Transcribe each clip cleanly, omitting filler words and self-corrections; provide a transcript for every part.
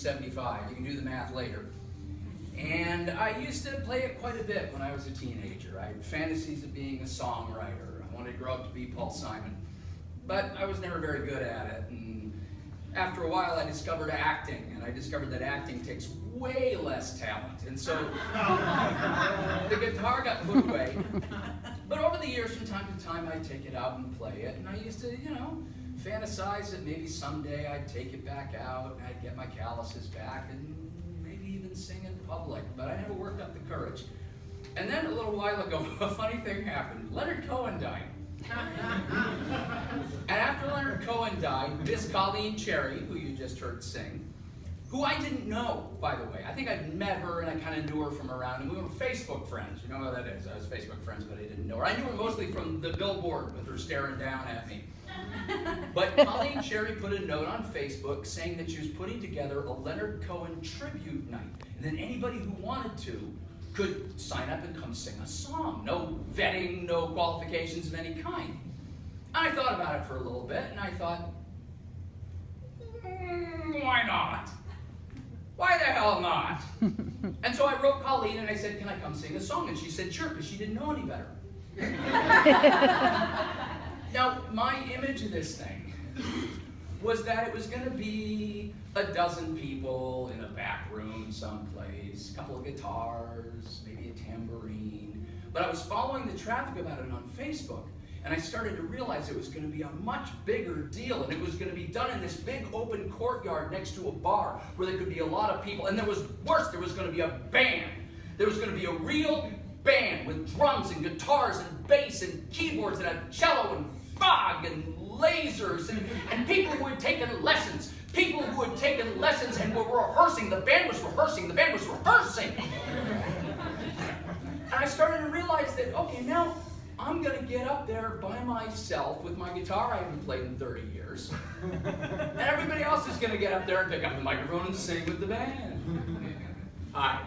1975. You can do the math later. And I used to play it quite a bit when I was a teenager. I had fantasies of being a songwriter. I wanted to grow up to be Paul Simon. But I was never very good at it. And after a while, I discovered acting. And I discovered that acting takes way less talent. And so the guitar got put away. But over the years, from time to time, I'd take it out and play it. And I used to, fantasize that maybe someday I'd take it back out and I'd get my calluses back and maybe even sing in public. But I never worked up the courage. And then a little while ago, a funny thing happened. Leonard Cohen died. And after Leonard Cohen died, Miss Colleen Cherry, who you just heard sing, who I didn't know, by the way. I think I'd met her and I kind of knew her from around, and we were Facebook friends. You know how that is. I was Facebook friends, but I didn't know her. I knew her mostly from the billboard with her staring down at me. But Colleen Cherry put a note on Facebook saying that she was putting together a Leonard Cohen tribute night, and then anybody who wanted to could sign up and come sing a song. No vetting, no qualifications of any kind. And I thought about it for a little bit, and I thought, why not? Why the hell not? And so I wrote Colleen and I said, can I come sing a song? And she said, sure, because she didn't know any better. Now, my image of this thing was that it was going to be a dozen people in a back room someplace, a couple of guitars, maybe a tambourine. But I was following the traffic about it on Facebook, and I started to realize it was going to be a much bigger deal, and it was going to be done in this big open courtyard next to a bar where there could be a lot of people. And there was worse, there was going to be a band. There was going to be a real band with drums and guitars and bass and keyboards and a cello and fog and lasers and people who had taken lessons. People who had taken lessons and were rehearsing. The band was rehearsing. The band was rehearsing. And I started to realize that, okay, now I'm going to get up there by myself with my guitar I haven't played in 30 years. And everybody else is going to get up there and pick up the microphone and sing with the band. Hi,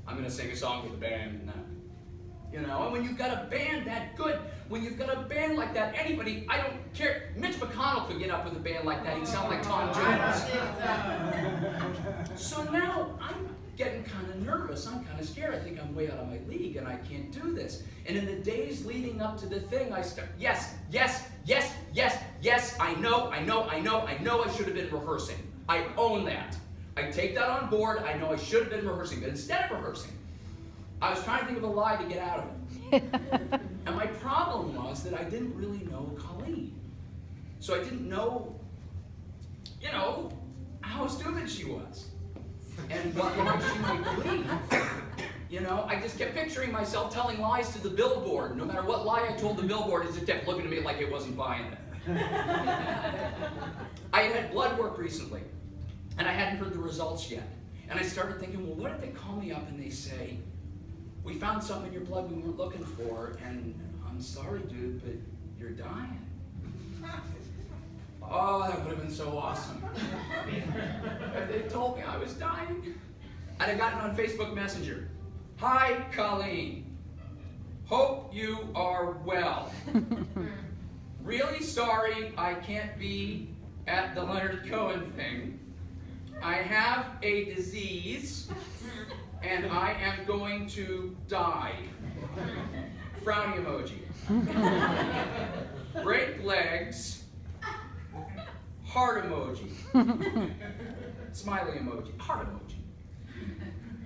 I'm going to sing a song with the band. And when you've got a band that good, when you've got a band like that, anybody, I don't care. Mitch McConnell could get up with a band like that. He'd sound like Tom Jones. So now I'm getting kind of nervous. I'm kind of scared. I think I'm way out of my league and I can't do this. And in the days leading up to the thing, I start, yes, I know I should have been rehearsing. I own that. I take that on board. I know I should have been rehearsing. But instead of rehearsing, I was trying to think of a lie to get out of it. And my problem was that I didn't really know Colleen. So I didn't know, how stupid she was. And what lie she might believe. I just kept picturing myself telling lies to the billboard. No matter what lie I told the billboard, it just kept looking at me like it wasn't buying it. I had blood work recently, and I hadn't heard the results yet. And I started thinking, well, what if they call me up and they say, we found something in your blood we weren't looking for, and I'm sorry, dude, but you're dying. Oh, that would have been so awesome. If they told me I was dying. And I got it on Facebook Messenger. Hi, Colleen. Hope you are well. Really sorry I can't be at the Leonard Cohen thing. I have a disease, and I am going to die. Frowny emoji. Break legs. Heart emoji. Smiley emoji. Heart emoji.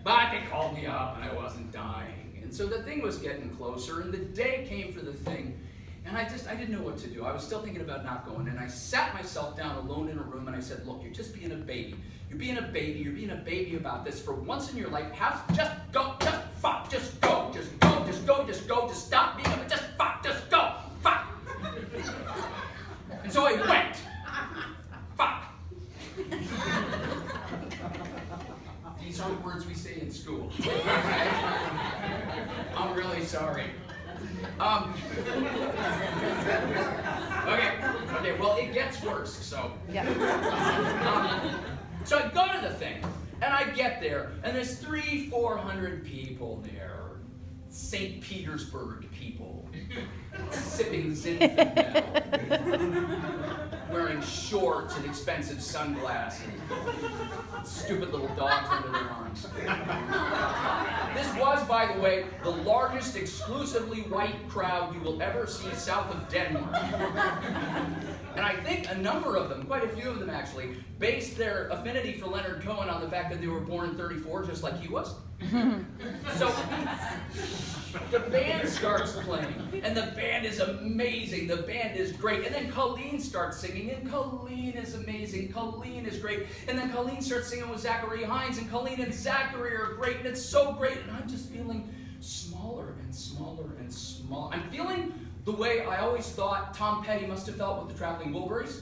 But they called me up and I wasn't dying. And so the thing was getting closer, and the day came for the thing. And I didn't know what to do. I was still thinking about not going. And I sat myself down alone in a room and I said, look, you're just being a baby. You're being a baby. You're being a baby about this. For once in your life, just go. Just fuck. Just go. Just go. Just go. Just go. Just stop being a, just fuck. Just go. Fuck. And so I went. Fuck. These aren't words we say in school. I'm really sorry. Okay, well, it gets worse, so. Yeah. So I go to the thing, and I get there, and there's 300-400 people there. St. Petersburg people, sipping Zinfandel, wearing shorts and expensive sunglasses, stupid little dogs under their arms. This was, by the way, the largest exclusively white crowd you will ever see south of Denmark. And I think a number of them, quite a few of them actually, based their affinity for Leonard Cohen on the fact that they were born in '34 just like he was. So the band starts playing, and the band is amazing. The band is great. And then Colleen starts singing, and Colleen is amazing. Colleen is great. And then Colleen starts singing with Zachary Hines, and Colleen and Zachary are great, and it's so great. And I'm just feeling smaller and smaller and smaller. I'm feeling the way I always thought Tom Petty must have felt with the Traveling Wilburys.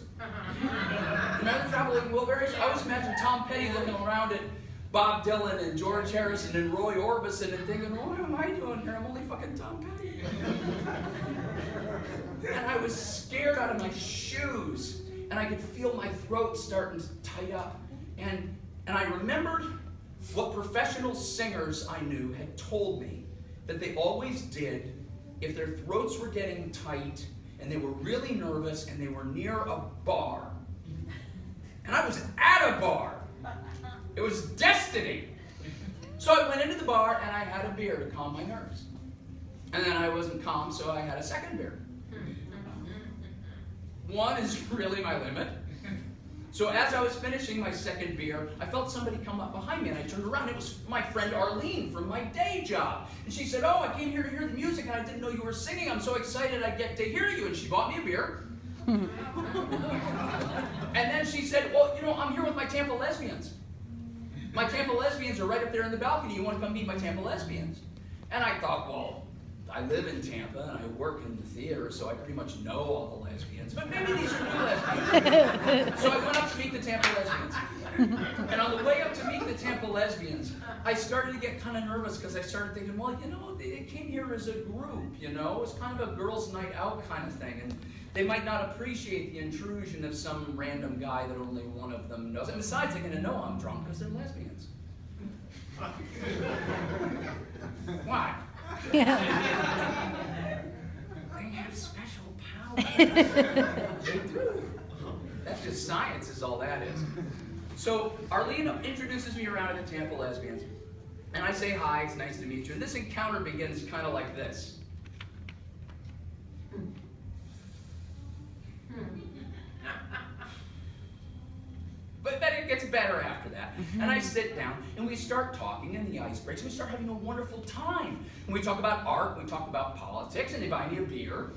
Remember the Traveling Wilburys? I always imagine Tom Petty looking around at Bob Dylan and George Harrison and Roy Orbison and thinking, what am I doing here? I'm only fucking Tom Petty. And I was scared out of my shoes, and I could feel my throat starting to tight up. And I remembered what professional singers I knew had told me that they always did if their throats were getting tight and they were really nervous and they were near a bar. And I was at a bar. It was destiny. So I went into the bar and I had a beer to calm my nerves. And then I wasn't calm, so I had a second beer. One is really my limit. So as I was finishing my second beer, I felt somebody come up behind me, and I turned around. It was my friend Arlene from my day job. And she said, I came here to hear the music, and I didn't know you were singing. I'm so excited I get to hear you. And she bought me a beer. And then she said, I'm here with my Tampa lesbians. My Tampa lesbians are right up there in the balcony. You want to come meet my Tampa lesbians? And I thought, I live in Tampa and I work in the theater, so I pretty much know all the lesbians. But maybe these are new lesbians. So I went up to meet the Tampa lesbians. And on the way up to meet the Tampa lesbians, I started to get kind of nervous because I started thinking, they came here as a group, It's kind of a girls' night out kind of thing. And they might not appreciate the intrusion of some random guy that only one of them knows. And besides, they're going to know I'm drunk because they're lesbians. Why? They have special powers. They do. That's just science is all that is. So Arlene introduces me around to the Tampa lesbians. And I say, hi, it's nice to meet you. And this encounter begins kind of like this. But then it gets better after that. And I sit down, and we start talking, and the ice breaks, and we start having a wonderful time. And we talk about art, we talk about politics, and they buy me a beer.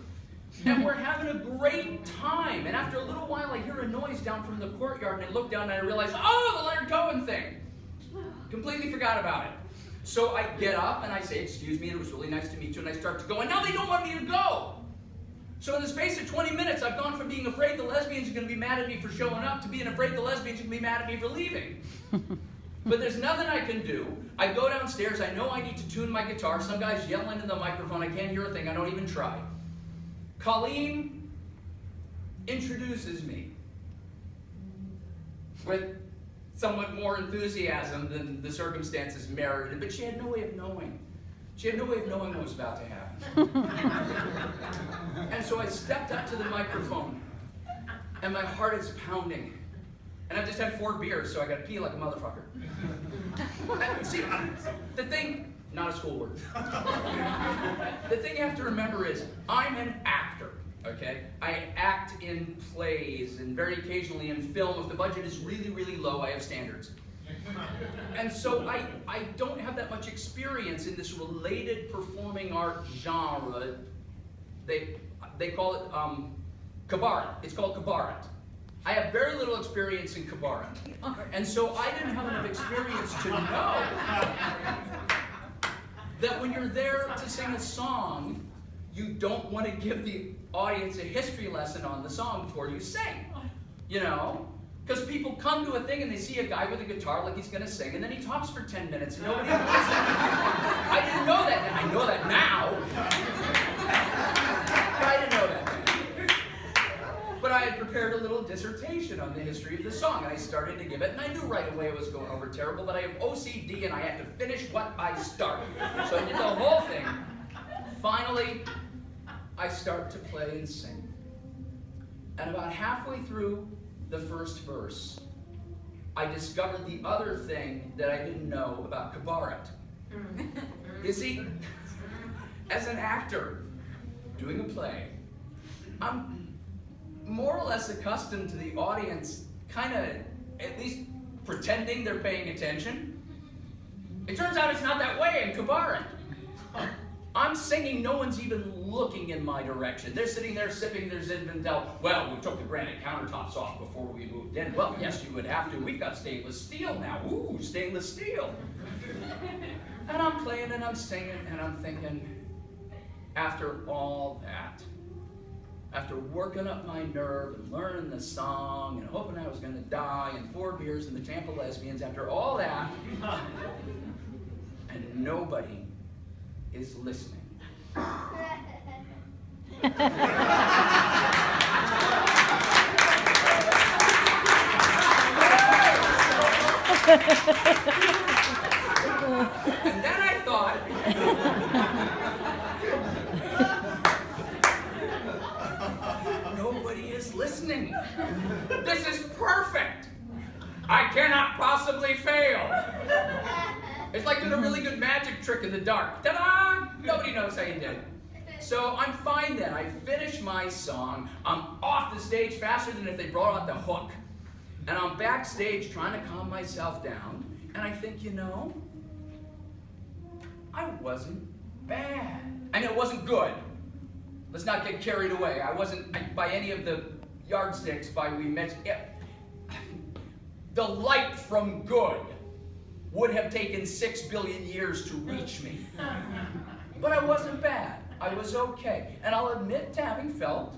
And we're having a great time. And after a little while, I hear a noise down from the courtyard, and I look down, and I realize, the Leonard Cohen thing. Completely forgot about it. So I get up, and I say, excuse me, and it was really nice to meet you, and I start to go, and now they don't want me to go. So in the space of 20 minutes, I've gone from being afraid the lesbians are going to be mad at me for showing up to being afraid the lesbians are going to be mad at me for leaving. But there's nothing I can do. I go downstairs. I know I need to tune my guitar. Some guy's yelling in the microphone. I can't hear a thing. I don't even try. Colleen introduces me with somewhat more enthusiasm than the circumstances merited, but she had no way of knowing. She had no way of knowing what was about to happen. And so I stepped up to the microphone, and my heart is pounding. And I've just had 4 beers, so I got to pee like a motherfucker. And see, the thing, not a school word. The thing you have to remember is, I'm an actor, okay? I act in plays and very occasionally in film. If the budget is really, really low, I have standards. And so I don't have that much experience in this related performing art genre. They call it cabaret. It's called cabaret. I have very little experience in cabaret. And so I didn't have enough experience to know that when you're there to sing a song, you don't want to give the audience a history lesson on the song before you sing. Because people come to a thing and they see a guy with a guitar like he's going to sing, and then he talks for 10 minutes and nobody listens. I didn't know that. I know that now. But I didn't know that then. But I had prepared a little dissertation on the history of the song, and I started to give it, and I knew right away it was going over terrible, but I have OCD and I have to finish what I start. So I did the whole thing. Finally, I start to play and sing. And about halfway through the first verse, I discovered the other thing that I didn't know about cabaret. You see, as an actor doing a play, I'm more or less accustomed to the audience kind of at least pretending they're paying attention. It turns out it's not that way in cabaret. I'm singing, no one's even looking in my direction. They're sitting there sipping their Zinfandel. Well, we took the granite countertops off before we moved in. Well, yes, you would have to. We've got stainless steel now. Ooh, stainless steel. And I'm playing and I'm singing and I'm thinking, after all that, after working up my nerve and learning the song and hoping I was going to die and 4 beers and the Tampa Lesbians, after all that, and nobody is listening. And then I thought, nobody is listening. This is perfect. I cannot possibly fail. It's like doing a really good magic trick in the dark. Ta-da! Nobody knows how you did. So I'm fine then. I finish my song. I'm off the stage faster than if they brought out the hook. And I'm backstage trying to calm myself down. And I think, you know, I wasn't bad. I mean, it wasn't good. Let's not get carried away. I wasn't by any of the yardsticks by we mentioned. The light from good would have taken 6 billion years to reach me. But I wasn't bad. I was okay. And I'll admit to having felt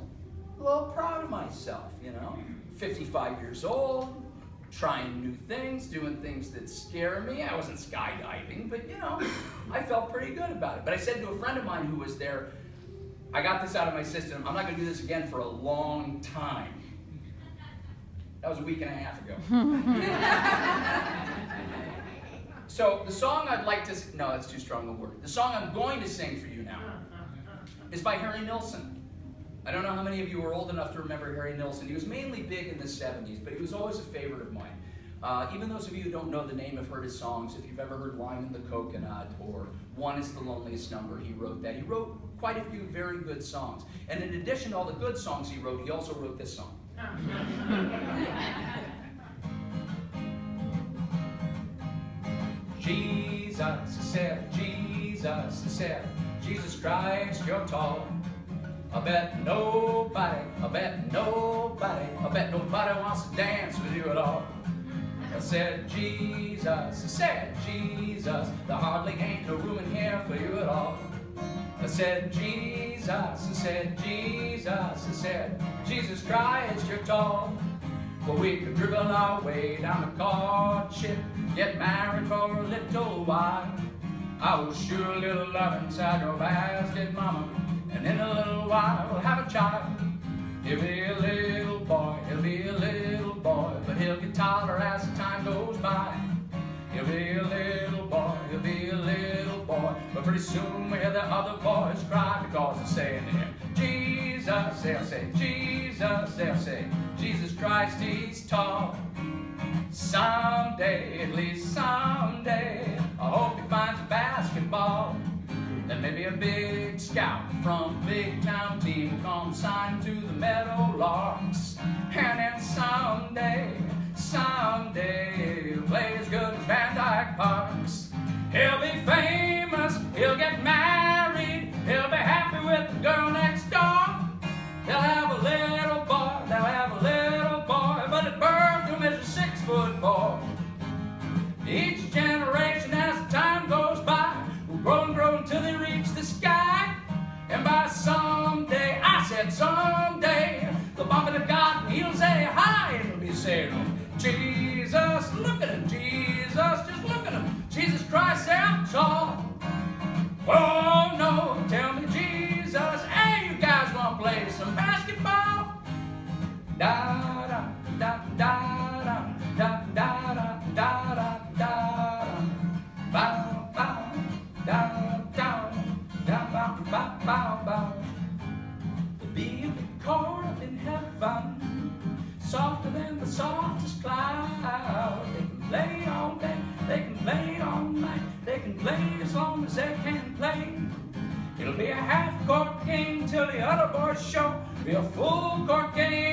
a little proud of myself, you know. 55 years old, trying new things, doing things that scare me. I wasn't skydiving, but you know, I felt pretty good about it. But I said to a friend of mine who was there, I got this out of my system. I'm not going to do this again for a long time. That was a week and a half ago. So the song I'd like to, no, that's too strong a word. The song I'm going to sing for you now is by Harry Nilsson. I don't know how many of you are old enough to remember Harry Nilsson. He was mainly big in the 70s, but he was always a favorite of mine. Even those of you who don't know the name have heard his songs. If you've ever heard Lime in the Coconut or One is the Loneliest Number, he wrote that. He wrote quite a few very good songs. And in addition to all the good songs he wrote, he also wrote this song. Jesus said, Jesus said, Jesus Christ, you're tall. I bet nobody wants to dance with you at all. I said, Jesus, there hardly ain't no room in here for you at all. I said, Jesus, Jesus Christ, you're tall. Well, we could dribble our way down the courtship, get married for a little while. I will shoot a little love inside your basket, mama, and in a little while we'll have a child. He'll be a little boy, but he'll get taller as the time goes by. He'll be a little boy, but pretty soon we hear the other boys cry because they're saying to him, Jesus, they'll say, Jesus, they'll say, Jesus Christ, he's tall. Someday, at least someday, I hope he finds a basketball. Then maybe a big scout from a big town team will come sign to the Meadowlarks. And then someday, he'll play as good as Van Dyke Parks. He'll be famous, he'll get married, he'll be happy with the girl next door. They'll have a little boy, but at birth he'll measure 6'4". Each generation as the time goes by will grow until they reach the sky. And by someday, I said someday, the bumping of God, and he'll say hi, and he'll be saying, Jesus, look at him, Jesus, just look at him, Jesus Christ, I'm tall. Oh no, tell me Jesus, hey, you guys want to play some basketball? Da da da da da da da da da da. Bow bow down down down bow bow bow bow. There'll be a big chord up in heaven, softer than the softest cloud. at a bar show. Be a full cork any